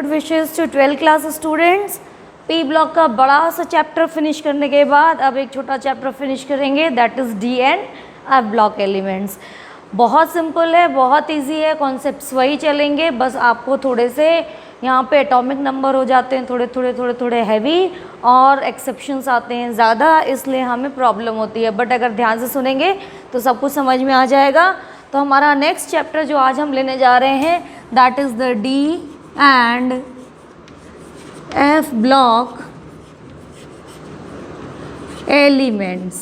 Good wishes to 12th class students. P block का बड़ा सा चैप्टर फिनिश करने के बाद अब एक छोटा चैप्टर फिनिश करेंगे, that is D and f block elements. बहुत सिंपल है, बहुत इजी है, कॉन्सेप्ट्स वही चलेंगे, बस आपको थोड़े से यहाँ पे एटॉमिक नंबर हो जाते हैं थोड़े हैवी और एक्सेप्शंस आते हैं ज़्यादा, इसलिए हमें प्रॉब्लम होती है। बट अगर ध्यान से सुनेंगे तो सब कुछ समझ में आ जाएगा। तो हमारा नेक्स्ट चैप्टर जो आज हम लेने जा रहे हैं that is the D and f block elements.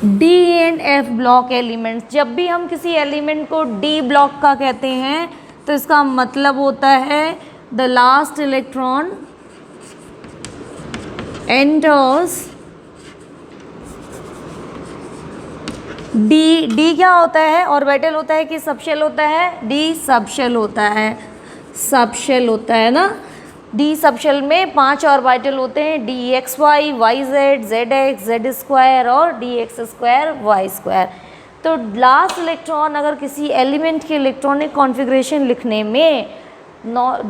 D and f block elements, जब भी हम किसी एलिमेंट को डी ब्लॉक का कहते हैं तो इसका मतलब होता है the last electron enters D. D क्या होता है? ऑर्बिटल होता है कि सबशेल होता है? डी सबशेल होता है, सबशेल होता है ना। डी सबशेल में 5 ऑर्बिटल होते हैं, D X Y, Y Z, Z X, Z square और D X square, Y square. तो लास्ट इलेक्ट्रॉन अगर किसी एलिमेंट के इलेक्ट्रॉनिक कॉन्फ़िगरेशन लिखने में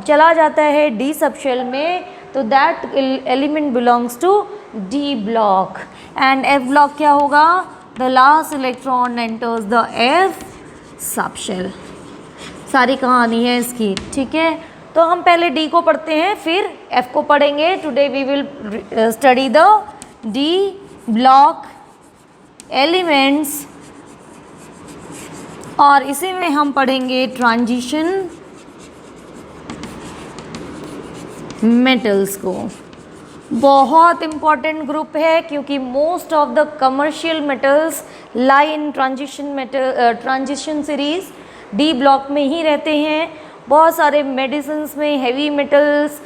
चला जाता है डी सबशेल में तो that element belongs to d block. And f block क्या होगा? The last electron enters the f subshell. सारी कहानी है इसकी, ठीक है। तो हम पहले डी को पढ़ते हैं फिर एफ को पढ़ेंगे। Today we will study the d block elements और इसी में हम पढ़ेंगे ट्रांजिशन मेटल्स को। बहुत इम्पॉर्टेंट ग्रुप है क्योंकि most of the commercial metals lie in transition series, D block में ही रहते हैं। बहुत सारे मेडिसिन्स में हैवी मेटल्स,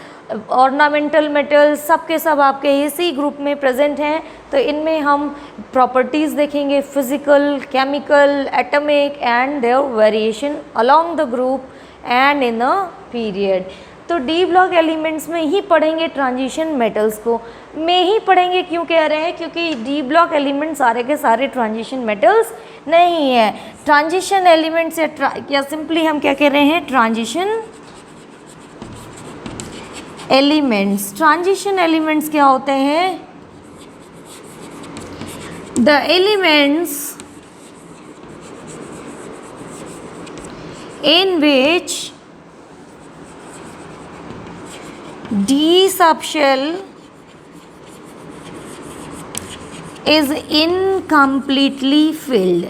ऑर्नामेंटल मेटल्स, सब के सब आपके इसी ग्रुप में प्रेजेंट हैं। तो इनमें हम प्रॉपर्टीज़ देखेंगे, physical, chemical, atomic and their variation along the group and in a period. तो डी ब्लॉक एलिमेंट्स में ही पढ़ेंगे ट्रांजिशन मेटल्स को। में ही पढ़ेंगे क्यों कह रहे हैं? क्योंकि डी ब्लॉक एलिमेंट्स सारे के सारे ट्रांजिशन मेटल्स नहीं है। ट्रांजिशन एलिमेंट्स या सिंपली हम क्या कह रहे हैं? Transition elements. ट्रांजिशन एलिमेंट्स क्या होते हैं? The elements in which D subshell is incompletely filled.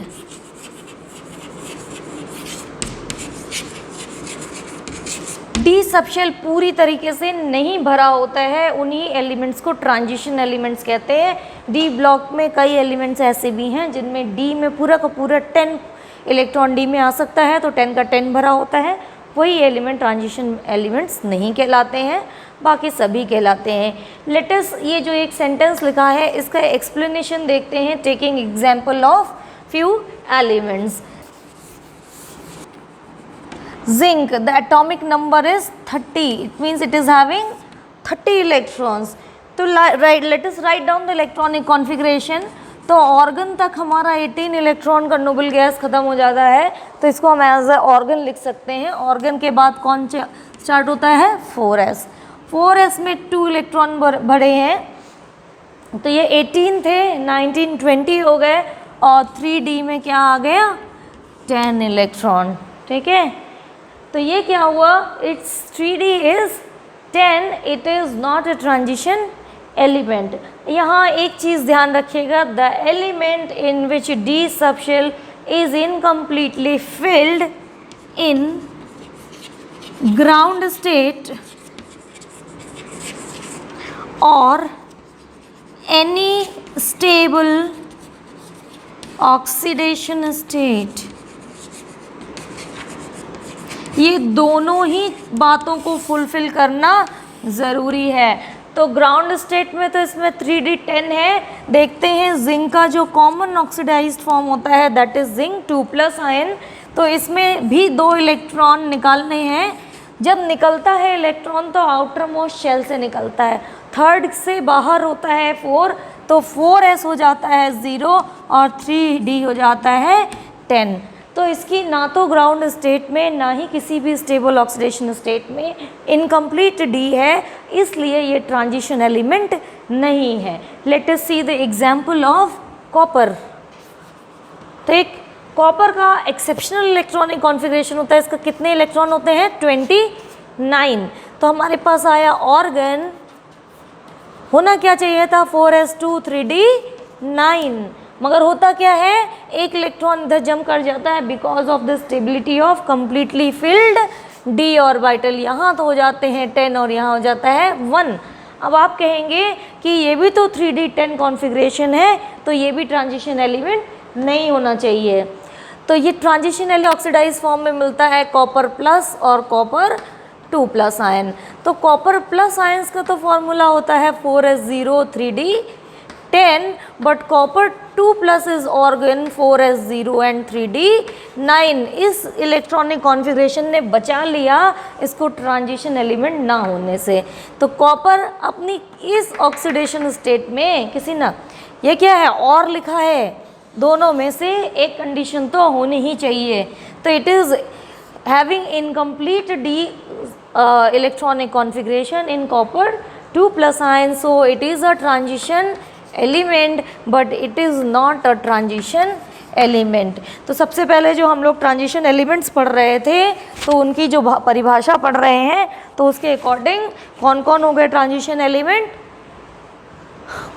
D subshell पूरी तरीके से नहीं भरा होता है, उन्हीं एलिमेंट्स को ट्रांजिशन एलिमेंट्स कहते हैं। डी ब्लॉक में कई एलिमेंट्स ऐसे भी हैं जिनमें डी में पूरा का पूरा 10 इलेक्ट्रॉन डी में आ सकता है, तो 10 का 10 भरा होता है। वही एलिमेंट ट्रांजिशन एलिमेंट्स नहीं कहलाते हैं, बाकी सभी कहलाते हैं। लेटेस्ट ये जो एक सेंटेंस लिखा है इसका एक्सप्लेनेशन देखते हैं, taking example of few elements. Zinc, the atomic number is 30, it means it is having 30 electrons. तो let us write down the electronic configuration. तो ऑर्गन तक हमारा 18 इलेक्ट्रॉन का नोबल गैस ख़त्म हो जाता है, तो इसको हम एज ए ऑर्गन लिख सकते हैं। ऑर्गन के बाद कौन स्टार्ट होता है? 4s। 4s में 2 इलेक्ट्रॉन भरे हैं, तो ये 18 थे, 19 20 हो गए और 3d में क्या आ गया? 10 इलेक्ट्रॉन, ठीक है। तो ये क्या हुआ? It's 3d is 10, it is not a transition element. यहाँ एक चीज़ ध्यान रखिएगा, the element in which D subshell is incompletely filled in ground state और एनी स्टेबल ऑक्सीडेशन स्टेट। ये दोनों ही बातों को फुलफिल करना ज़रूरी है। तो ग्राउंड स्टेट में तो इसमें 3d10 है। देखते हैं जिंक का जो कॉमन ऑक्सीडाइज्ड फॉर्म होता है दैट इज जिंक 2+ आयन, तो इसमें भी 2 इलेक्ट्रॉन निकालने हैं। जब निकलता है इलेक्ट्रॉन तो आउटर मोस्ट शेल से निकलता है, थर्ड से बाहर होता है 4, तो 4s हो जाता है 0 और 3d हो जाता है 10। तो इसकी ना तो ग्राउंड स्टेट में ना ही किसी भी स्टेबल ऑक्सीडेशन स्टेट में इनकम्प्लीट डी है, इसलिए ये ट्रांजिशन एलिमेंट नहीं है। Let us see the example of copper. तो एक कॉपर का एक्सेप्शनल इलेक्ट्रॉनिक कॉन्फ़िगरेशन होता है, इसका कितने इलेक्ट्रॉन होते हैं 29। तो हमारे पास आया ऑर्गन, होना क्या चाहिए था 4s2 3d9, मगर होता क्या है एक इलेक्ट्रॉन इधर जंप कर जाता है because of the stability of completely filled D orbital. यहाँ तो हो जाते हैं 10 और यहाँ हो जाता है 1। अब आप कहेंगे कि ये भी तो 3d10 कॉन्फ़िगरेशन है, तो ये भी ट्रांजिशन एलिमेंट नहीं होना चाहिए। तो ये ट्रांजिशन एलिमेंट ऑक्सीडाइज फॉर्म में मिलता है कॉपर प्लस और कॉपर 2+ आयन। तो कॉपर प्लस आयंस का तो फॉर्मूला होता है 4s0 3d10, but copper 2+ is organ 4s0 and 3d9। इस इलेक्ट्रॉनिक कॉन्फ़िगरेशन ने बचा लिया इसको ट्रांजिशन एलिमेंट ना होने से। तो कॉपर अपनी इस ऑक्सीडेशन स्टेट में किसी ना, ये क्या है और लिखा है, दोनों में से एक कंडीशन तो होनी ही चाहिए। तो it is having incomplete D electronic configuration in copper 2+ ion, so it is a transition element but it is not a transition element. तो सबसे पहले जो हम लोग ट्रांजिशन एलिमेंट्स पढ़ रहे थे तो उनकी जो परिभाषा पढ़ रहे हैं, तो उसके अकॉर्डिंग कौन कौन हो गए ट्रांजिशन एलिमेंट।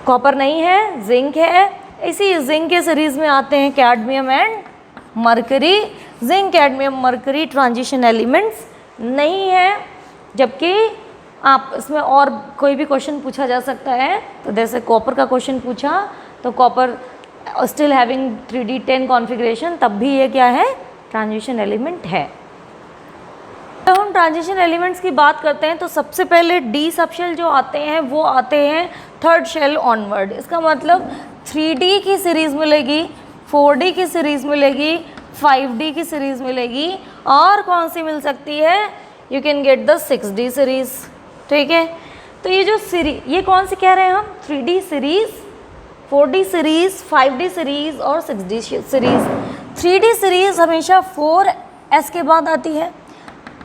कॉपर नहीं है, जिंक है, इसी जिंक के सीरीज़ में आते हैं cadmium and mercury. Zinc cadmium mercury transition elements नहीं है, जबकि आप इसमें और कोई भी क्वेश्चन पूछा जा सकता है। तो जैसे कॉपर का क्वेश्चन पूछा तो copper still having 3d10 configuration, तब भी ये क्या है ट्रांजिशन एलिमेंट है। जब हम ट्रांजिशन एलिमेंट्स की बात करते हैं तो सबसे पहले डी सबशेल जो आते हैं वो आते हैं थर्ड शेल ऑनवर्ड। इसका मतलब 3d की सीरीज़ मिलेगी, 4d की सीरीज़ मिलेगी, 5d की सीरीज़ मिलेगी, और कौन सी मिल सकती है, you can get the 6d series. ठीक है, तो ये जो सीरीज, ये कौन सी कह रहे हैं हम, 3d series, 4d series, 5d series और 6d सीरीज़। 3d सीरीज़ हमेशा 4s के बाद आती है,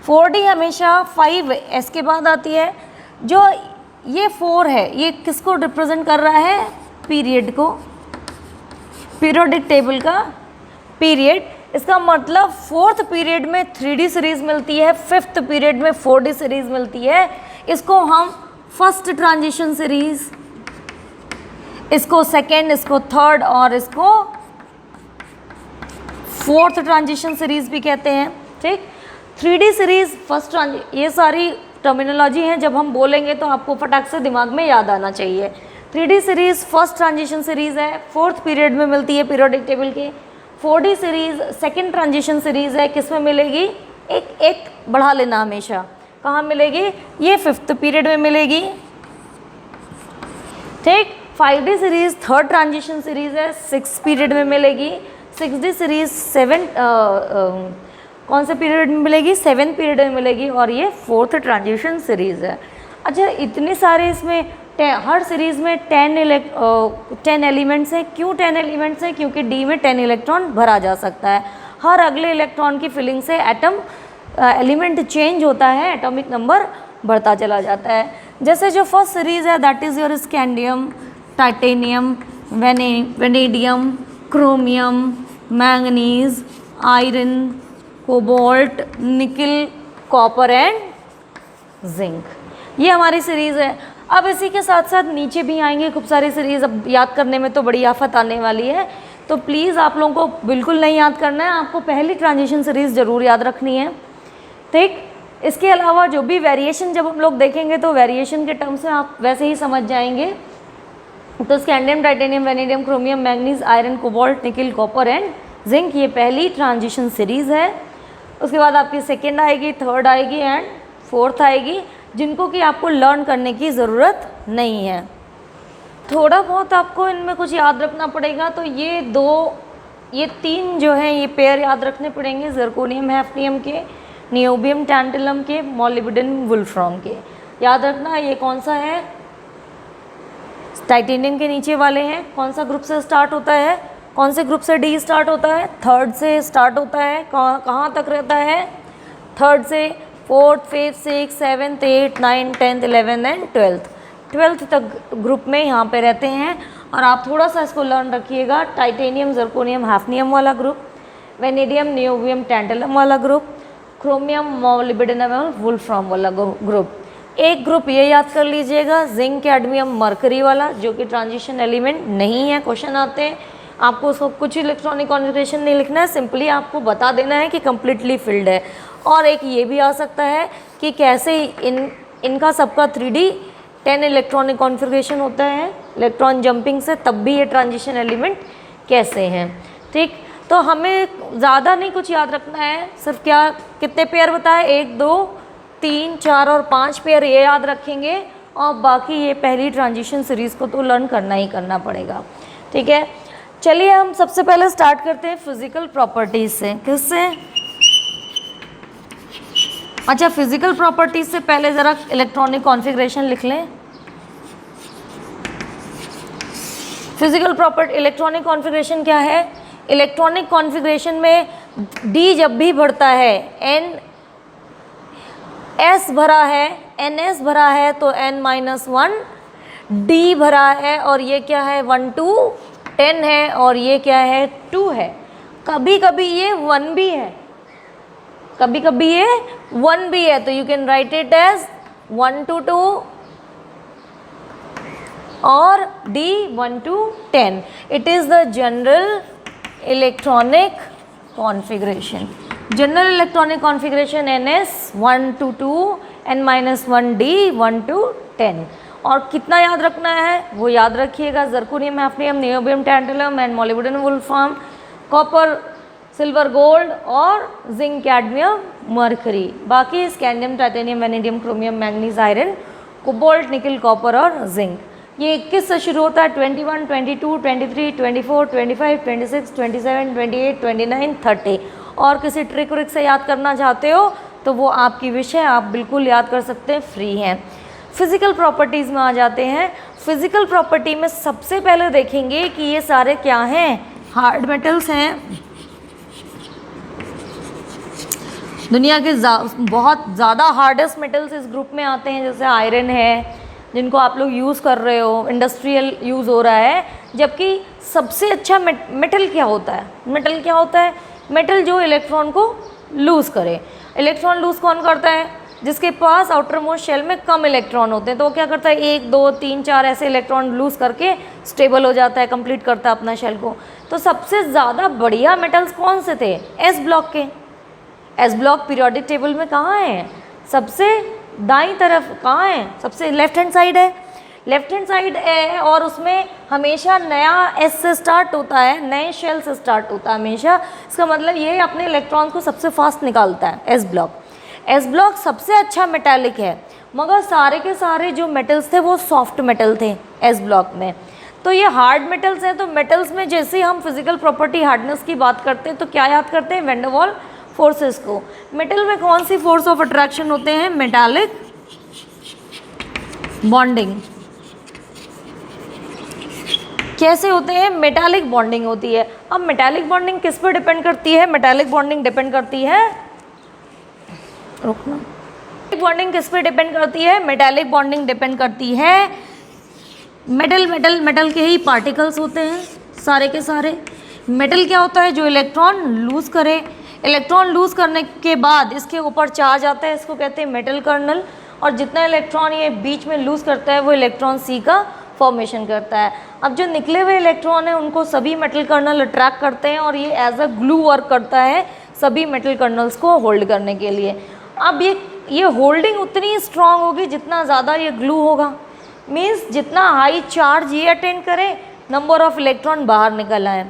4d हमेशा 5s के बाद आती है। जो ये 4 है ये किसको रिप्रेजेंट कर रहा है, पीरियड को, पीरियोडिक टेबल का पीरियड। इसका मतलब 4th पीरियड में 3d सीरीज़ मिलती है, 5th पीरियड में 4d सीरीज़ मिलती है। इसको हम फर्स्ट ट्रांजिशन सीरीज़, इसको सेकेंड, इसको थर्ड और इसको 4th ट्रांजिशन सीरीज़ भी कहते हैं। ठीक, 3d सीरीज़, फर्स्ट ये सारी टर्मिनोलॉजी हैं, जब हम बोलेंगे तो आपको फटाक से दिमाग में याद आना चाहिए। 3d series first transition series है, 4th पीरियड में मिलती है पीरियोडिक टेबल के। 4d series second transition series है, किस में मिलेगी, एक बढ़ा लेना हमेशा, कहाँ मिलेगी, ये 5th पीरियड में मिलेगी। ठीक, 5d series third transition series है, 6th पीरियड में मिलेगी। 6d सीरीज़ कौन से पीरियड में मिलेगी, 7th पीरियड में मिलेगी, और ये 4th ट्रांजिशन सीरीज़ है। अच्छा, इतने सारे इसमें हर सीरीज़ में 10 एलिमेंट्स हैं। क्यों 10 एलिमेंट्स हैं, क्योंकि डी में 10 इलेक्ट्रॉन भरा जा सकता है। हर अगले इलेक्ट्रॉन की फिलिंग से एलिमेंट चेंज होता है, एटॉमिक नंबर बढ़ता चला जाता है। जैसे जो फर्स्ट सीरीज़ है that is your scandium, titanium, vanadium, chromium, manganese, iron, cobalt, निकल, कॉपर एंड जिंक, ये हमारी सीरीज़ है। अब इसी के साथ साथ नीचे भी आएंगे खूब सारी सीरीज़, अब याद करने में तो बड़ी आफत आने वाली है, तो प्लीज़ आप लोगों को बिल्कुल नहीं याद करना है, आपको पहली ट्रांजिशन सीरीज़ ज़रूर याद रखनी है। ठीक, इसके अलावा जो भी वेरिएशन जब हम लोग देखेंगे तो वेरिएशन के टर्म्स में आप वैसे ही समझ जाएंगे। तो scandium, titanium, vanadium, chromium, manganese, iron, cobalt, निकल, कॉपर एंड जिंक, ये पहली ट्रांजिशन सीरीज़ है। उसके बाद आपकी सेकेंड आएगी, थर्ड आएगी एंड फोर्थ आएगी, जिनको कि आपको लर्न करने की ज़रूरत नहीं है। थोड़ा बहुत आपको इनमें कुछ याद रखना पड़ेगा। तो ये 3 जो हैं ये पेयर याद रखने पड़ेंगे, ज़िरकोनियम हैफ्नियम के, नियोबियम टैंटलम के, मॉलिब्डेनम वुल्फ्राम के। याद रखना ये कौन सा है, टाइटेनियम के नीचे वाले हैं, कौन सा ग्रुप से स्टार्ट होता है, कौन से ग्रुप से डी स्टार्ट होता है? थर्ड से स्टार्ट होता है। कहाँ तक रहता है? थर्ड से fourth, fifth, six, seventh, eight, nine, 10th, 11th and 12th तक ग्रुप में यहाँ पे रहते हैं। और आप थोड़ा सा इसको लर्न रखिएगा, टाइटेनियम, जर्कोनियम, हैफनियम वाला ग्रुप, वेनेडियम, नियोबियम, टैंटलम वाला ग्रुप, क्रोमियम, मोलिब्डेनम और वुल्फ्राम वाला ग्रुप। एक ग्रुप ये याद कर लीजिएगा, जिंक, कैडमियम, मरकरी वाला, जो कि ट्रांजिशन एलिमेंट नहीं है। क्वेश्चन आते हैं, आपको उसको कुछ इलेक्ट्रॉनिक कॉन्फ़िगरेशन नहीं लिखना है, सिंपली आपको बता देना है कि कम्प्लीटली फिल्ड है। और एक ये भी आ सकता है कि कैसे इनका सबका 3D 10 इलेक्ट्रॉनिक कॉन्फ़िगरेशन होता है इलेक्ट्रॉन जंपिंग से, तब भी ये ट्रांजिशन एलिमेंट कैसे हैं। ठीक, तो हमें ज़्यादा नहीं कुछ याद रखना है, सिर्फ क्या कितने पेयर बताए, 1, 2, 3, 4 और 5 पेयर ये याद रखेंगे, और बाकी ये पहली ट्रांजिशन सीरीज़ को तो लर्न करना ही करना पड़ेगा। ठीक है, चलिए हम सबसे पहले स्टार्ट करते हैं फिज़िकल प्रॉपर्टीज़ से। किससे? अच्छा, फिज़िकल प्रॉपर्टीज़ से पहले ज़रा इलेक्ट्रॉनिक कॉन्फ़िगरेशन लिख लें। फिज़िकल प्रॉपर्टी इलेक्ट्रॉनिक कॉन्फ़िगरेशन क्या है? इलेक्ट्रॉनिक कॉन्फ़िगरेशन में डी जब भी बढ़ता है, एन एस भरा है, एन एस भरा है तो n-1 डी भरा है, और ये क्या है 1 to 10 है, और ये क्या है 2 है। कभी कभी ये 1 भी है, कभी कभी ये 1 भी है, तो you can write it as 1 to 2 और D 1 to 10. It is the general electronic configuration. General electronic configuration NS 1 to 2, n-1 D 1 to 10. और कितना याद रखना है वो याद रखिएगा, zirconium, hafnium, niobium, tantalum and molybdenum, wolfram, copper, silver, gold और जिंक, कैडमियम, मरकरी। बाकी scandium, titanium, vanadium, chromium, manganese, iron, cobalt, निकल, कॉपर और जिंक। ये 21 से शुरू होता है, 21, 22, 23, 24, 25, 26, 27, 28, 29, 30। और किसी ट्रिक व्रिक से याद करना चाहते हो तो वो आपकी विषय, आप बिल्कुल याद कर सकते हैं, फ्री हैं। फिज़िकल प्रॉपर्टीज़ में आ जाते हैं। फिज़िकल प्रॉपर्टी में सबसे पहले देखेंगे कि ये सारे क्या हैं, हार्ड मेटल्स हैं। दुनिया के बहुत ज़्यादा हार्डेस्ट मेटल्स इस ग्रुप में आते हैं, जैसे आयरन है जिनको आप लोग यूज़ कर रहे हो, इंडस्ट्रियल यूज़ हो रहा है। जबकि सबसे अच्छा मेटल क्या होता है? मेटल क्या होता है? मेटल जो इलेक्ट्रॉन को लूज़ करे। इलेक्ट्रॉन लूज़ कौन करता है? जिसके पास आउटर मोस्ट शेल में कम इलेक्ट्रॉन होते हैं, तो वो क्या करता है 1, 2, 3, 4 ऐसे इलेक्ट्रॉन लूज़ करके स्टेबल हो जाता है, कंप्लीट करता है अपना शेल को। तो सबसे ज़्यादा बढ़िया मेटल्स कौन से थे? एस ब्लॉक के। एस ब्लॉक पीरियोडिक टेबल में कहाँ है? सबसे दाईं तरफ कहाँ है? सबसे लेफ्ट हैंड साइड है। लेफ्ट हैंड साइड है, और उसमें हमेशा नया एस से स्टार्ट होता है, नए शेल से स्टार्ट होता है हमेशा। इसका मतलब ये अपने इलेक्ट्रॉन को सबसे फास्ट निकालता है एस ब्लॉक। एस ब्लॉक सबसे अच्छा मेटालिक है, मगर सारे के सारे जो मेटल्स थे वो सॉफ्ट मेटल थे एस ब्लॉक में। तो ये हार्ड मेटल्स हैं। तो मेटल्स में जैसे हम फिजिकल प्रॉपर्टी हार्डनेस की बात करते हैं तो क्या याद करते हैं? वैन डर वाल फोर्सेस को। मेटल में कौन सी फोर्स ऑफ अट्रैक्शन होते हैं? Metallic bonding. कैसे होते हैं? मेटालिक बॉन्डिंग होती है। अब मेटालिक बॉन्डिंग किस पर डिपेंड करती है? मेटालिक बॉन्डिंग डिपेंड करती है, रुकना, बॉन्डिंग किस पे डिपेंड करती है? मेटालिक बॉन्डिंग डिपेंड करती है मेटल के ही पार्टिकल्स होते हैं सारे के सारे। मेटल क्या होता है? जो इलेक्ट्रॉन लूज़ करे। इलेक्ट्रॉन लूज़ करने के बाद इसके ऊपर चार्ज आता है, इसको कहते हैं मेटल कर्नल। और जितना इलेक्ट्रॉन ये बीच में लूज़ करता है वो इलेक्ट्रॉन सी का फॉर्मेशन करता है। अब जो निकले हुए इलेक्ट्रॉन हैं उनको सभी मेटल कर्नल अट्रैक्ट करते हैं, और ये एज अ ग्लू वर्क करता है सभी मेटल कर्नल्स को होल्ड करने के लिए। अब ये होल्डिंग उतनी स्ट्रांग होगी जितना ज़्यादा ये ग्लू होगा। मीन्स जितना हाई चार्ज ये अटेंड करे, नंबर ऑफ इलेक्ट्रॉन बाहर निकल आए।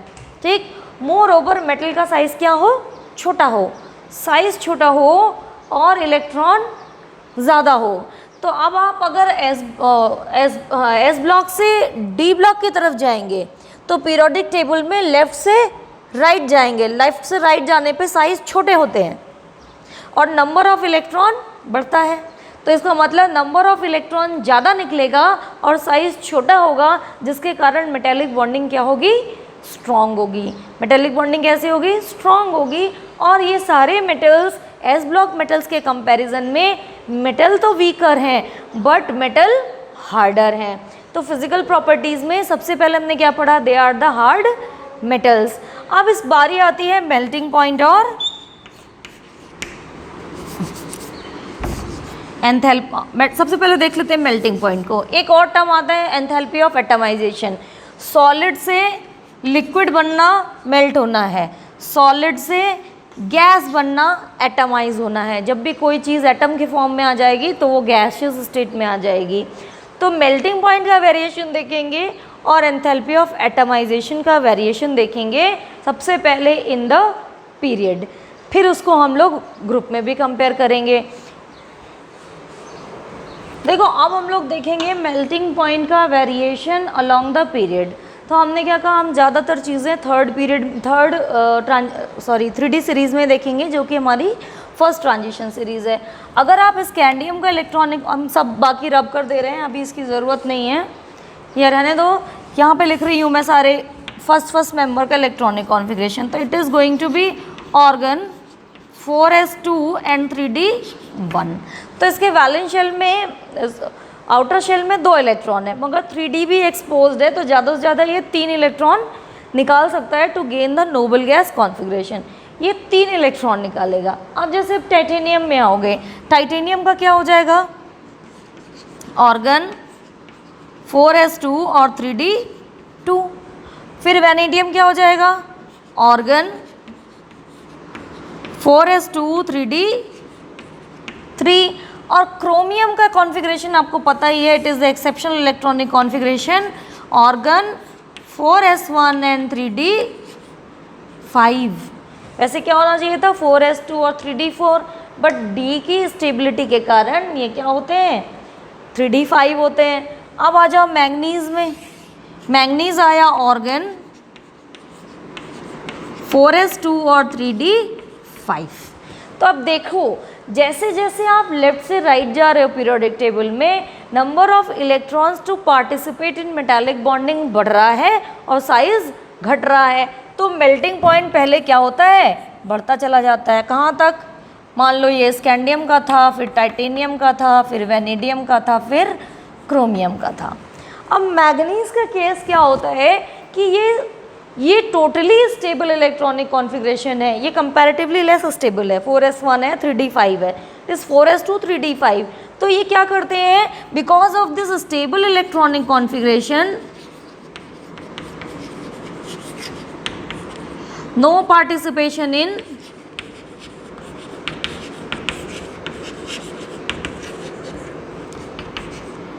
ठीक, मोर ओवर मेटल का साइज़ क्या हो? छोटा हो। साइज़ छोटा हो और इलेक्ट्रॉन ज़्यादा हो। तो अब आप अगर एस ब्लॉक से डी ब्लॉक की तरफ जाएंगे तो पीरियोडिक टेबल में लेफ़्ट से राइट जाएंगे। लेफ़्ट से राइट जाने पे साइज़ छोटे होते हैं और नंबर ऑफ इलेक्ट्रॉन बढ़ता है। तो इसका मतलब नंबर ऑफ इलेक्ट्रॉन ज़्यादा निकलेगा और साइज़ छोटा होगा, जिसके कारण मेटालिक बॉन्डिंग क्या होगी? स्ट्रॉन्ग होगी। मेटेलिक बॉन्डिंग कैसे होगी? स्ट्रॉन्ग होगी। और ये सारे मेटल्स एस ब्लॉक मेटल्स के कंपैरिजन में मेटल तो वीकर हैं बट मेटल हार्डर हैं। तो फिजिकल प्रॉपर्टीज़ में सबसे पहले हमने क्या पढ़ा? They are the hard metals. अब इस बारी आती है मेल्टिंग पॉइंट और एंथैल्पी। सबसे पहले देख लेते हैं मेल्टिंग पॉइंट को। एक और टर्म आता है एंथैल्पी ऑफ एटमाइजेशन। सॉलिड से लिक्विड बनना मेल्ट होना है, सॉलिड से गैस बनना एटमाइज होना है। जब भी कोई चीज़ एटम के फॉर्म में आ जाएगी तो वो गैसियस स्टेट में आ जाएगी। तो मेल्टिंग पॉइंट का वेरिएशन देखेंगे और एंथैल्पी ऑफ एटमाइजेशन का वेरिएशन देखेंगे सबसे पहले इन द पीरियड, फिर उसको हम लोग ग्रुप में भी कंपेयर करेंगे। देखो अब हम लोग देखेंगे मेल्टिंग पॉइंट का वेरिएशन अलोंग द पीरियड। तो हमने क्या कहा, हम ज़्यादातर चीज़ें थ्री डी सीरीज़ में देखेंगे जो कि हमारी फर्स्ट ट्रांजिशन सीरीज़ है। अगर आप स्कैंडियम का इलेक्ट्रॉनिक, हम सब बाकी रब कर दे रहे हैं, अभी इसकी ज़रूरत नहीं है, ये रहने दो। यहाँ पे लिख रही हूँ मैं सारे फर्स्ट मेंबर का इलेक्ट्रॉनिक कॉन्फ़िगरेशन। तो it is going to be argon 4s2 and 3d1। तो इसके वैलेंस शेल में, आउटर शेल में 2 इलेक्ट्रॉन है, मगर 3d भी एक्सपोज्ड है, तो ज़्यादा से ज़्यादा ये 3 इलेक्ट्रॉन निकाल सकता है to gain the noble gas configuration. ये 3 इलेक्ट्रॉन निकालेगा। अब जैसे टाइटेनियम में आओगे, टाइटेनियम का क्या हो जाएगा? ऑर्गन 4s2 और 3d2। फिर वैनेडियम क्या हो जाएगा? Organ 4s2 3d3। और क्रोमियम का कॉन्फ़िगरेशन आपको पता ही है, it is the exceptional electronic configuration, organ 4s1 and 3d5। वैसे क्या होना चाहिए था? 4s2 और 3d4, बट डी की स्टेबिलिटी के कारण ये क्या होते हैं? 3d5 होते हैं। अब आ जाओ मैंगनीज में। मैंगनीज आया ऑर्गन 4s2 और 3d5। तो अब देखो, जैसे जैसे आप लेफ्ट से राइट जा रहे हो पीरियोडिक टेबल में, number of electrons to participate in metallic bonding बढ़ रहा है और साइज घट रहा है। तो मेल्टिंग पॉइंट पहले क्या होता है? बढ़ता चला जाता है। कहाँ तक? मान लो ये स्कैंडियम का था, फिर टाइटेनियम का था, फिर वैनेडियम का था, फिर क्रोमियम का था। अब मैग्नीज का केस क्या होता है कि ये टोटली स्टेबल इलेक्ट्रॉनिक कॉन्फ़िगरेशन है, ये कंपैरेटिवली लेस स्टेबल है। 4s1 है, 3d5 है, इस 4s2 3d5। तो ये क्या करते हैं? Because of this stable electronic configuration, no participation in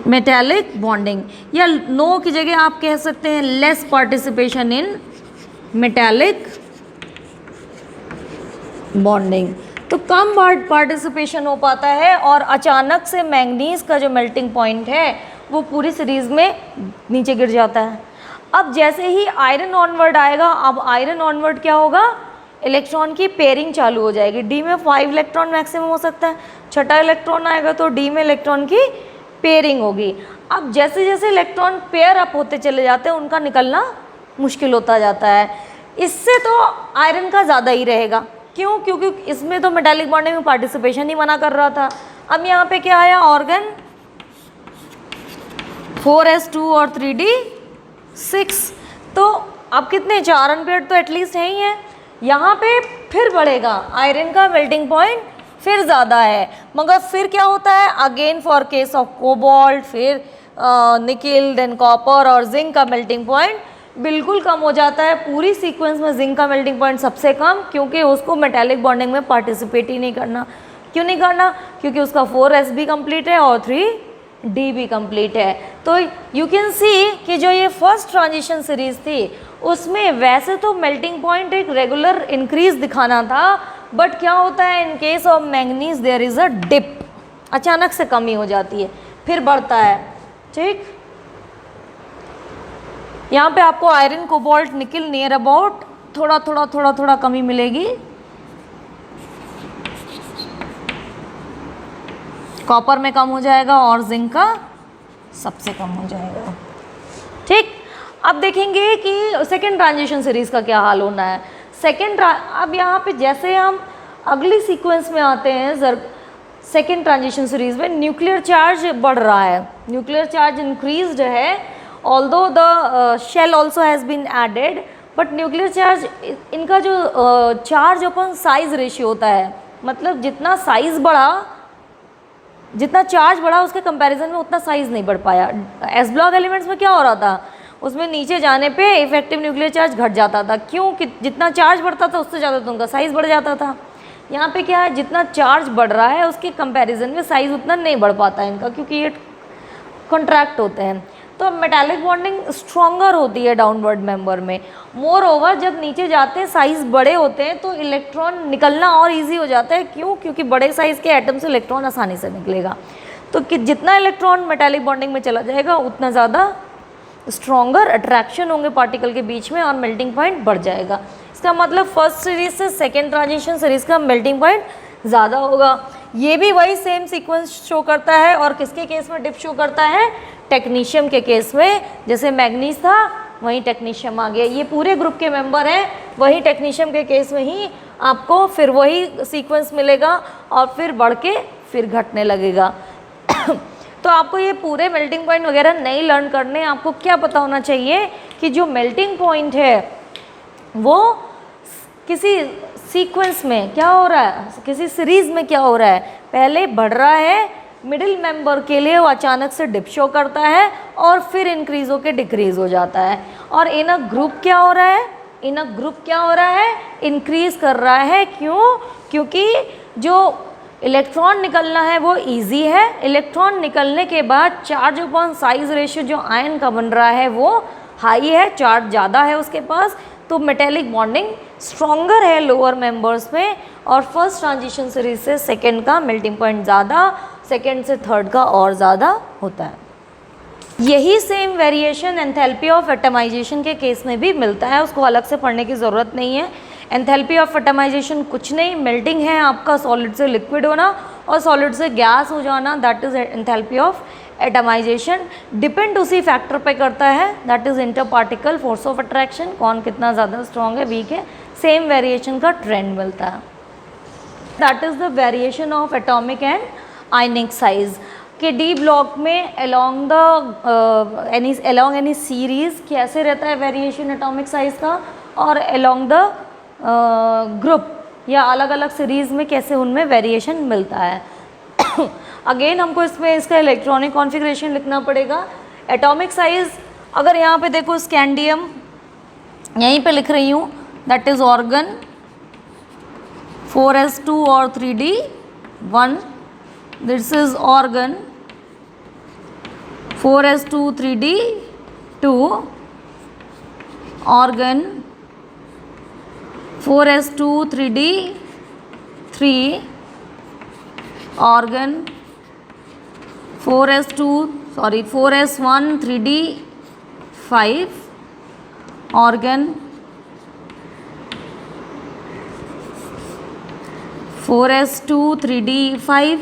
metallic bonding, या नो की जगह आप कह सकते हैं less participation in metallic bonding. तो कम पार्टिसिपेशन हो पाता है और अचानक से मैंगनीज का जो मेल्टिंग पॉइंट है वो पूरी सीरीज में नीचे गिर जाता है। अब जैसे ही आयरन ऑनवर्ड आएगा, अब आयरन ऑनवर्ड क्या होगा? इलेक्ट्रॉन की पेयरिंग चालू हो जाएगी। डी में 5 इलेक्ट्रॉन मैक्सिमम हो सकता है, छठा इलेक्ट्रॉन आएगा तो डी में इलेक्ट्रॉन की पेयरिंग होगी। अब जैसे जैसे इलेक्ट्रॉन पेयर अप होते चले जाते हैं, उनका निकलना मुश्किल होता जाता है। इससे तो आयरन का ज़्यादा ही रहेगा। क्यों? क्योंकि इसमें तो मेटालिक बॉन्डिंग में पार्टिसिपेशन ही मना कर रहा था। अब यहाँ पे क्या आया? ऑर्गन 4s2 और 3d6। तो अब कितने? 4 अनपेयर्ड तो एटलीस्ट है ही है। यहाँ पे फिर बढ़ेगा, आयरन का मेल्टिंग पॉइंट फिर ज़्यादा है, मगर फिर क्या होता है? Again for case of cobalt, फिर निकिल, देन कॉपर और जिंक का मेल्टिंग पॉइंट बिल्कुल कम हो जाता है। पूरी सीक्वेंस में जिंक का मेल्टिंग पॉइंट सबसे कम, क्योंकि उसको मेटालिक बॉन्डिंग में पार्टिसिपेट ही नहीं करना। क्यों नहीं करना? क्योंकि उसका 4s भी कंप्लीट है और 3d भी कंप्लीट है। तो यू कैन सी कि जो ये फर्स्ट ट्रांजिशन सीरीज थी उसमें वैसे तो मेल्टिंग पॉइंट एक रेगुलर इंक्रीज दिखाना था, बट क्या होता है? In case of manganese there is a dip, अचानक से कमी हो जाती है, फिर बढ़ता है। ठीक, यहाँ पे आपको iron, cobalt, nickel near about थोड़ा कमी मिलेगी। कॉपर में कम हो जाएगा और जिंक का सबसे कम हो जाएगा। ठीक, अब देखेंगे कि सेकेंड ट्रांजिशन सीरीज़ का क्या हाल होना है। अब यहाँ पे जैसे हम अगली सीक्वेंस में आते हैं, सेकेंड ट्रांजिशन सीरीज में न्यूक्लियर चार्ज बढ़ रहा है, न्यूक्लियर चार्ज इंक्रीज्ड है, although the shell also has been added, but nuclear charge, इनका जो चार्ज अपन साइज रेशियो होता है, मतलब जितना साइज बढ़ा, जितना चार्ज बढ़ा उसके कंपैरिजन में उतना साइज नहीं बढ़ पाया। एस ब्लॉक एलिमेंट्स में क्या हो रहा था, उसमें नीचे जाने पे इफेक्टिव न्यूक्लियर चार्ज घट जाता था, क्यों कि जितना चार्ज बढ़ता था उससे ज़्यादा तो उनका साइज बढ़ जाता था। यहाँ पे क्या है, जितना चार्ज बढ़ रहा है उसके कंपैरिजन में साइज उतना नहीं बढ़ पाता है इनका, क्योंकि ये कॉन्ट्रैक्ट होते हैं। तो मेटालिक बॉन्डिंग स्ट्रॉन्गर होती है डाउनवर्ड मेंबर में। मोर ओवर जब नीचे जाते हैं साइज़ बड़े होते हैं तो इलेक्ट्रॉन निकलना और इजी हो जाता है, क्यों, क्योंकि बड़े साइज़ के एटम से इलेक्ट्रॉन आसानी से निकलेगा। तो कि जितना इलेक्ट्रॉन मेटालिक बॉन्डिंग में चला जाएगा उतना ज़्यादा स्ट्रॉन्गर अट्रैक्शन होंगे पार्टिकल के बीच में और मेल्टिंग पॉइंट बढ़ जाएगा। इसका मतलब फर्स्ट सीरीज से सेकेंड ट्रांजिशन सीरीज का मेल्टिंग पॉइंट ज़्यादा होगा। ये भी वही सेम सीक्वेंस शो करता है, और किसके केस में डिप शो करता है, टेक्नीशियम के केस में। जैसे मैग्नीज था वहीं टेक्नीशियम आ गया, ये पूरे ग्रुप के मेंबर हैं, वही टेक्नीशियम के केस में ही आपको फिर वही सीक्वेंस मिलेगा और फिर बढ़ के फिर घटने लगेगा। तो आपको ये पूरे मेल्टिंग पॉइंट वगैरह नहीं लर्न करने, आपको क्या पता होना चाहिए कि जो मेल्टिंग पॉइंट है वो किसी सीक्वेंस में क्या हो रहा है, किसी सीरीज में क्या हो रहा है, पहले बढ़ रहा है, मिडिल मेंबर के लिए वो अचानक से डिप शो करता है और फिर इंक्रीज होकर डिक्रीज हो जाता है। और इन अ ग्रुप क्या हो रहा है, इन अ ग्रुप क्या हो रहा है, इंक्रीज कर रहा है। क्यों, क्योंकि जो इलेक्ट्रॉन निकलना है वो इजी है, इलेक्ट्रॉन निकलने के बाद चार्ज अपॉन साइज रेशियो जो आयन का बन रहा है वो हाई है, चार्ज ज़्यादा है उसके पास, तो मेटेलिक बॉन्डिंग स्ट्रॉन्गर है लोअर मेंबर्स में। और फर्स्ट ट्रांजिशन सीरीज से सेकेंड का मेल्टिंग पॉइंट ज़्यादा, सेकेंड से थर्ड का और ज़्यादा होता है। यही same variation enthalpy of atomisation के केस में भी मिलता है, उसको अलग से पढ़ने की ज़रूरत नहीं है। एंथैल्पी ऑफ एटमाइजेशन कुछ नहीं, मेल्टिंग है आपका सॉलिड से लिक्विड होना और सॉलिड से गैस हो जाना, that is enthalpy of atomisation. Depend उसी फैक्टर पे करता है, that is interparticle force of attraction, कौन कितना ज़्यादा स्ट्रॉन्ग है वीक है, सेम वेरिएशन का ट्रेंड मिलता है। That is the variation of atomic and ionic size के डी ब्लॉक में अलोंग एनी सीरीज कैसे रहता है वेरिएशन एटॉमिक साइज का, और अलोंग द ग्रुप या अलग अलग सीरीज़ में कैसे उनमें वेरिएशन मिलता है। अगेन हमको इसमें इसका इलेक्ट्रॉनिक कॉन्फ़िगरेशन लिखना पड़ेगा। एटॉमिक साइज़ अगर यहाँ पे देखो स्कैंडियम यहीं पे लिख रही हूँ, दैट इज़ ऑर्गन 4s2 और 3d1, this is organ 4s2 3d2, organ 4s2 3d3, organ 4s1 3d5, organ 4s2 3d5,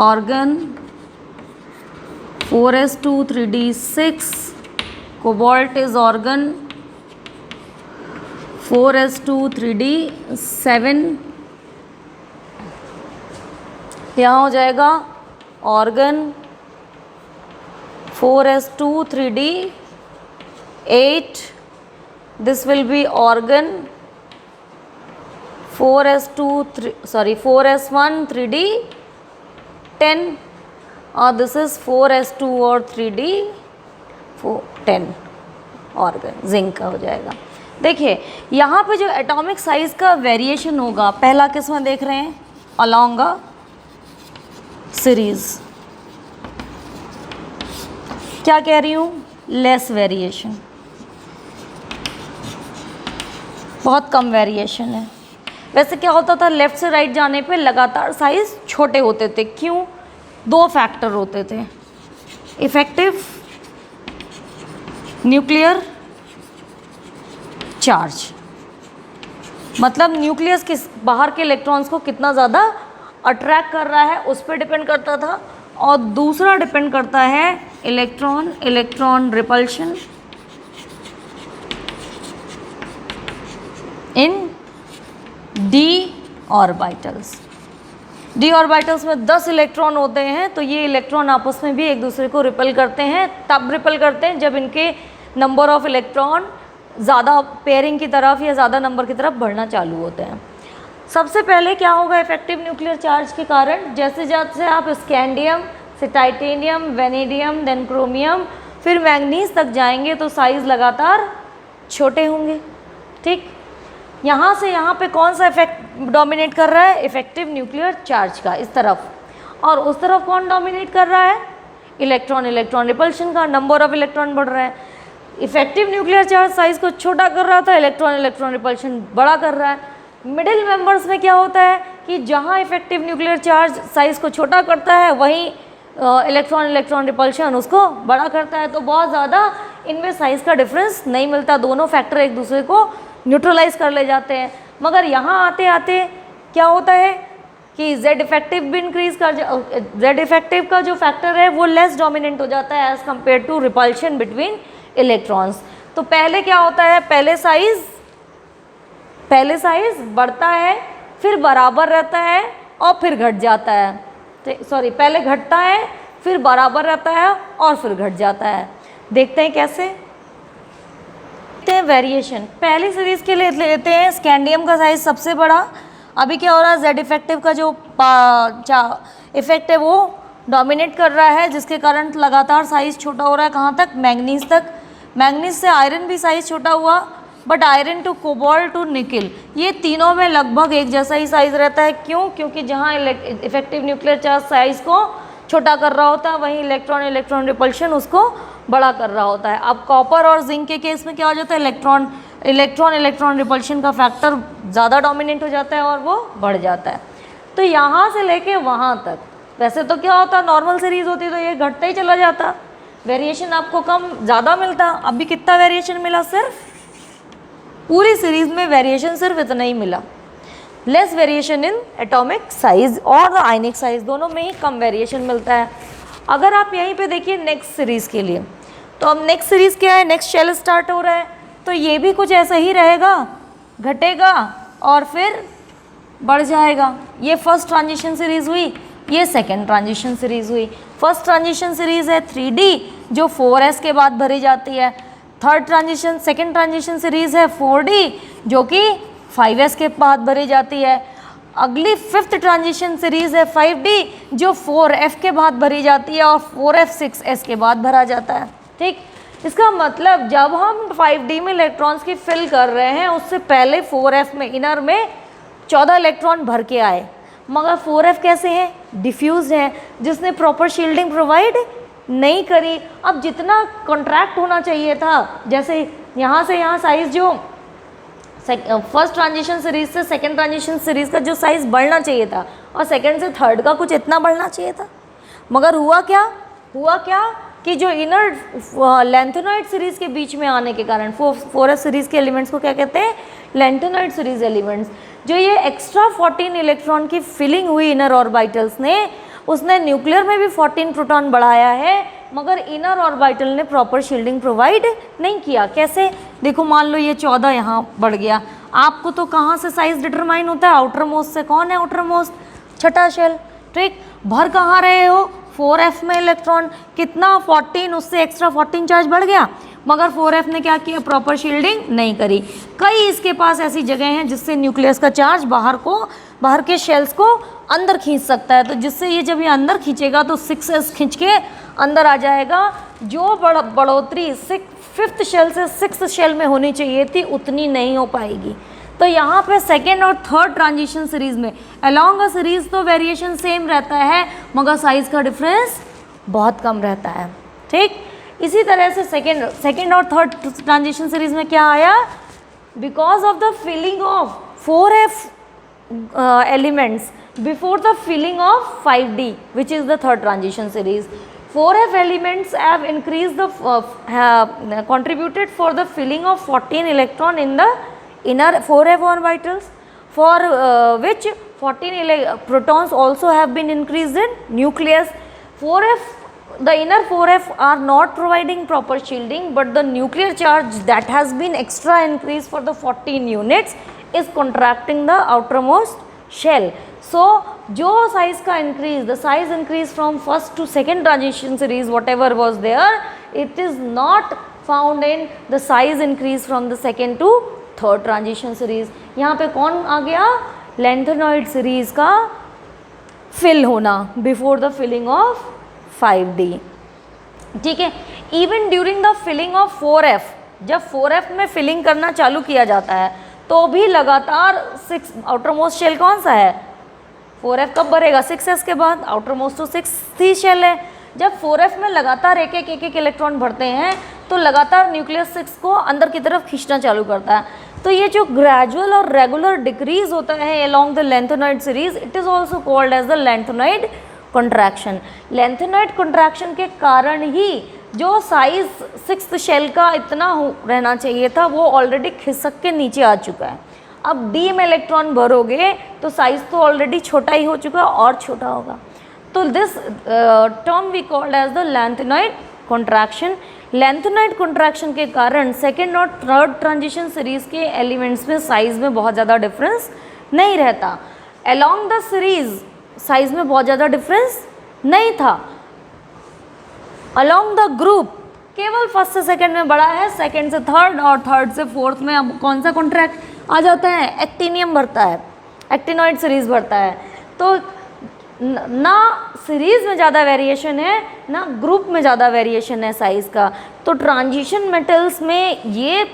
organ 4s2 3d6, cobalt is organ 4s2 3d7, यहाँ हो जाएगा organ 4s2 3d8, this will be organ 4s1 3d10 और this is 4s2 और 3d10 organ zinc का हो जाएगा। देखिए यहाँ पे जो एटॉमिक साइज का वेरिएशन होगा, पहला किस में देख रहे हैं, अलोंग अ सीरीज, क्या कह रही हूँ, लेस वेरिएशन, बहुत कम वेरिएशन है। वैसे क्या होता था, लेफ्ट से राइट जाने पे लगातार साइज छोटे होते थे, क्यों, दो फैक्टर होते थे, इफेक्टिव न्यूक्लियर चार्ज, मतलब न्यूक्लियस किस बाहर के इलेक्ट्रॉन्स को कितना ज़्यादा अट्रैक्ट कर रहा है उस पर डिपेंड करता था, और दूसरा डिपेंड करता है इलेक्ट्रॉन इलेक्ट्रॉन रिपल्शन इन d ऑर्बिटल्स। d ऑर्बिटल्स में 10 इलेक्ट्रॉन होते हैं, तो ये इलेक्ट्रॉन आपस में भी एक दूसरे को रिपल करते हैं। तब रिपल करते हैं जब इनके नंबर ऑफ इलेक्ट्रॉन ज़्यादा पेयरिंग की तरफ या ज़्यादा नंबर की तरफ बढ़ना चालू होते हैं। सबसे पहले क्या होगा इफेक्टिव न्यूक्लियर चार्ज के कारण, जैसे जैसे आप स्कैंडियम से टाइटेनियम, वेनेडियम, देन क्रोमियम, फिर मैंगनीज तक जाएंगे तो साइज़ लगातार छोटे होंगे। ठीक, यहाँ से यहाँ पे कौन सा इफेक्ट डोमिनेट कर रहा है? इफेक्टिव न्यूक्लियर चार्ज का इस तरफ, और उस तरफ कौन डोमिनेट कर रहा है? इलेक्ट्रॉन इलेक्ट्रॉन रिपल्शन का, नंबर ऑफ इलेक्ट्रॉन बढ़ रहा है। इफेक्टिव न्यूक्लियर चार्ज साइज़ को छोटा कर रहा था, इलेक्ट्रॉन इलेक्ट्रॉन रिपल्शन बड़ा कर रहा है। मिडिल मेंबर्स में क्या होता है कि जहाँ इफेक्टिव न्यूक्लियर चार्ज साइज़ को छोटा करता है वहीं इलेक्ट्रॉन इलेक्ट्रॉन रिपल्शन उसको बड़ा करता है, तो बहुत ज़्यादा इनमें साइज़ का डिफरेंस नहीं मिलता, दोनों फैक्टर एक दूसरे को न्यूट्रलाइज कर ले जाते हैं। मगर यहाँ आते आते क्या होता है कि जेड इफेक्टिव भी इंक्रीज कर जेड इफेक्टिव का जो फैक्टर है वो लेस डोमिनेंट हो जाता है as compare to repulsion between electrons. तो पहले क्या होता है, पहले साइज़ बढ़ता है, फिर बराबर रहता है और फिर घट जाता है। सॉरी, पहले घटता है, फिर बराबर रहता है और फिर घट जाता है। देखते हैं कैसे। देखते हैं वेरिएशन। पहली सीरीज़ के लिए लेते हैं स्कैंडियम का साइज़ सबसे बड़ा। अभी क्या हो रहा है, जेड इफेक्टिव का जो इफेक्ट है वो डोमिनेट कर रहा है, जिसके कारण लगातार साइज़ छोटा हो रहा है। कहाँ तक? मैंगनीज तक। मैंगनीज से आयरन भी साइज़ छोटा हुआ, but iron to cobalt to nickel, ये तीनों में लगभग एक जैसा ही साइज़ रहता है। क्यों? क्योंकि जहाँ इफेक्टिव न्यूक्लियर चार्ज साइज़ को छोटा कर रहा होता है वहीं इलेक्ट्रॉन इलेक्ट्रॉन रिपल्शन उसको बड़ा कर रहा होता है। अब कॉपर और जिंक के केस में क्या हो जाता है, इलेक्ट्रॉन इलेक्ट्रॉन रिपल्शन का फैक्टर ज़्यादा डोमिनेंट हो जाता है और वो बढ़ जाता है। तो यहाँ से लेके वहाँ तक वैसे तो क्या होता, नॉर्मल सीरीज़ होती तो ये घटता ही चला जाता, वेरिएशन आपको कम ज़्यादा मिलता। अभी कितना वेरिएशन मिला? सिर्फ पूरी सीरीज़ में वेरिएशन सिर्फ इतना ही मिला। Less variation in atomic size और आयनिक साइज, दोनों में ही कम वेरिएशन मिलता है। अगर आप यहीं पे देखिए नेक्स्ट सीरीज़ के लिए, तो अब नेक्स्ट सीरीज़ क्या है, नेक्स्ट शेल स्टार्ट हो रहा है, तो ये भी कुछ ऐसा ही रहेगा, घटेगा और फिर बढ़ जाएगा। ये फर्स्ट ट्रांजिशन सीरीज़ हुई, ये सेकेंड ट्रांजिशन सीरीज़ हुई। फर्स्ट ट्रांजिशन सीरीज़ है 3D जो 4s के बाद भरी जाती है। सेकेंड ट्रांजिशन सीरीज़ है 4D जो कि 5s के बाद भरी जाती है। अगली फिफ्थ ट्रांजिशन सीरीज़ है 5D जो 4f के बाद भरी जाती है और 4f 6s के बाद भरा जाता है। ठीक, इसका मतलब जब हम 5D में इलेक्ट्रॉन्स की फिल कर रहे हैं उससे पहले 4f में इनर में 14 इलेक्ट्रॉन भर के आए, मगर 4f कैसे हैं, डिफ्यूज हैं, जिसने प्रॉपर शील्डिंग प्रोवाइड नहीं करी। अब जितना कॉन्ट्रैक्ट होना चाहिए था, जैसे यहाँ से यहाँ साइज़ जो फर्स्ट ट्रांजिशन सीरीज़ से सेकंड ट्रांजिशन सीरीज़ का जो साइज़ बढ़ना चाहिए था और सेकंड से थर्ड का कुछ इतना बढ़ना चाहिए था, मगर हुआ क्या कि जो इनर लैंथेनॉइड सीरीज़ के बीच में आने के कारण 4s सीरीज़ के एलिमेंट्स को क्या कहते हैं, लैंथेनॉइड सीरीज़ एलिमेंट्स, जो ये एक्स्ट्रा 14 इलेक्ट्रॉन की फिलिंग हुई इनर ऑर्बिटल्स ने, उसने न्यूक्लियर में भी 14 प्रोटॉन बढ़ाया है, मगर इनर ऑर्बिटल ने प्रॉपर शील्डिंग प्रोवाइड नहीं किया। कैसे? देखो, मान लो ये 14 यहाँ बढ़ गया, आपको तो कहाँ से साइज डिटरमाइन होता है, आउटर मोस्ट से। कौन है आउटर मोस्ट? छठा शेल। ठीक, भर कहाँ रहे हो, 4f में इलेक्ट्रॉन, कितना 14, उससे एक्स्ट्रा 14 चार्ज बढ़ गया, मगर 4f ने क्या किया, प्रॉपर शील्डिंग नहीं करी। कई इसके पास ऐसी जगह हैं जिससे न्यूक्लियस का चार्ज बाहर के शेल्स को अंदर खींच सकता है, तो जिससे ये जब ये अंदर खींचेगा तो 6s खींच के अंदर आ जाएगा। जो बढ़ोतरी फिफ्थ शेल से सिक्स्थ शेल में होनी चाहिए थी उतनी नहीं हो पाएगी। तो यहाँ पे सेकेंड और थर्ड ट्रांजिशन सीरीज़ में अलॉन्ग अ सीरीज़ तो वेरिएशन सेम रहता है, मगर साइज़ का डिफरेंस बहुत कम रहता है। ठीक, इसी तरह से सेकेंड और थर्ड ट्रांजिशन सीरीज़ में क्या आया, because of the filling of 4f elements before the filling of 5D which is the third transition series, 4f elements have increased contributed for the filling of 14 electron in the inner 4f orbitals, for which 14 protons also have been increased in nucleus. 4f the inner 4f are not providing proper shielding, but the nuclear charge that has been extra increased for the 14 units is contracting the outermost shell. So जो size का increase, the size increase from first to second transition series whatever was there, it is not found in the size increase from the second to third transition series. यहाँ पे कौन आ गया? Lanthanoid series का fill होना before the filling of 5D. ठीक है. Even during the filling of 4F, जब 4F में फिलिंग करना चालू किया जाता है तो भी लगातार 6 आउटर मोस्ट शेल कौन सा है? 4F कब भरेगा? 6S के बाद. आउटर मोस्ट तो 6th शेल है. जब 4F में लगातार एक एक इलेक्ट्रॉन भरते हैं तो लगातार न्यूक्लियस 6 को अंदर की तरफ खींचना चालू करता है. तो ये जो ग्रेजुअल और रेगुलर डिक्रीज होता है along the lanthanoid series, it is also called as the lanthanoid contraction. Lanthanoid contraction के कारण ही जो साइज 6th शेल का इतना रहना चाहिए था वो ऑलरेडी खिसक के नीचे आ चुका है. अब D में इलेक्ट्रॉन भरोगे तो साइज तो ऑलरेडी छोटा ही हो चुका है और छोटा होगा. तो this term we called as the lanthanoid contraction. Lanthanoid contraction के कारण सेकेंड और थर्ड ट्रांजिशन सीरीज के एलिमेंट्स में साइज में बहुत ज़्यादा डिफरेंस नहीं रहता. अलोंग द सीरीज साइज में बहुत ज़्यादा डिफरेंस नहीं था. अलोंग द ग्रुप केवल फर्स्ट से सेकंड में बड़ा है, सेकंड से थर्ड और थर्ड से फोर्थ में अब कौन सा कॉन्ट्रैक्ट आ जाता है? एक्टिनियम भरता है, एक्टिनॉइड सीरीज भरता है. तो ना सीरीज में ज़्यादा वेरिएशन है ना ग्रुप में ज़्यादा वेरिएशन है साइज़ का. तो ट्रांजिशन मेटल्स में ये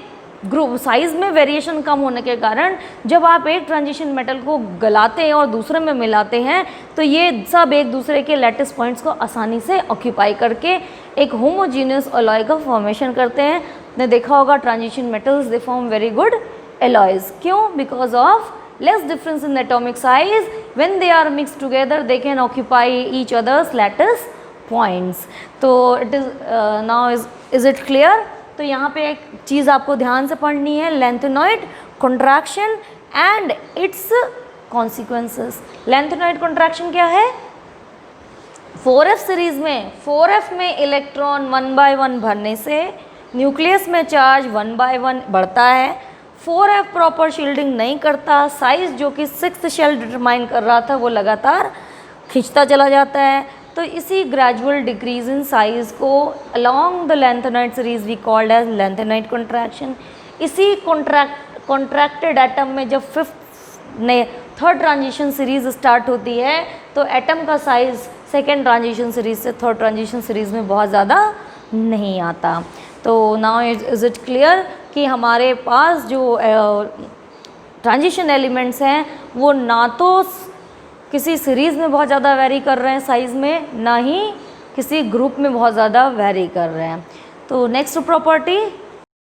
ग्रुप साइज़ में वेरिएशन कम होने के कारण जब आप एक ट्रांजिशन मेटल को गलाते हैं और दूसरे में मिलाते हैं तो ये सब एक दूसरे के लैटिस पॉइंट्स को आसानी से ऑक्यूपाई करके एक होमोजीनियस अलॉय का फॉर्मेशन करते हैं. आपने देखा होगा transition metals they form very good alloys. क्यों? Because of less difference in atomic size. When they are mixed together they can occupy each other's lattice points. तो it is now is it clear? तो यहाँ पे एक चीज़ आपको ध्यान से पढ़नी है, lanthanoid contraction and it's consequences. Lanthanoid contraction क्या है? 4F सीरीज में 4F में इलेक्ट्रॉन 1 by 1 भरने से न्यूक्लियस में चार्ज 1 by 1 बढ़ता है. 4F प्रॉपर शील्डिंग नहीं करता, साइज़ जो कि 6th शेल डिटरमाइन कर रहा था वो लगातार खींचता चला जाता है. तो इसी ग्रेजुअल डिक्रीज इन साइज़ को along the lanthanoid series we called as lanthanoid contraction. इसी कॉन्ट्रैक्टेड एटम में जब थर्ड ट्रांजिशन सीरीज स्टार्ट होती है तो एटम का साइज़ सेकेंड ट्रांजिशन सीरीज से थर्ड ट्रांजिशन सीरीज में बहुत ज़्यादा नहीं आता. तो नाउ इज़ इट क्लियर कि हमारे पास जो ट्रांजिशन एलिमेंट्स हैं वो ना तो किसी सीरीज़ में बहुत ज़्यादा वेरी कर रहे हैं साइज़ में, ना ही किसी ग्रुप में बहुत ज़्यादा वेरी कर रहे हैं. तो नेक्स्ट प्रॉपर्टी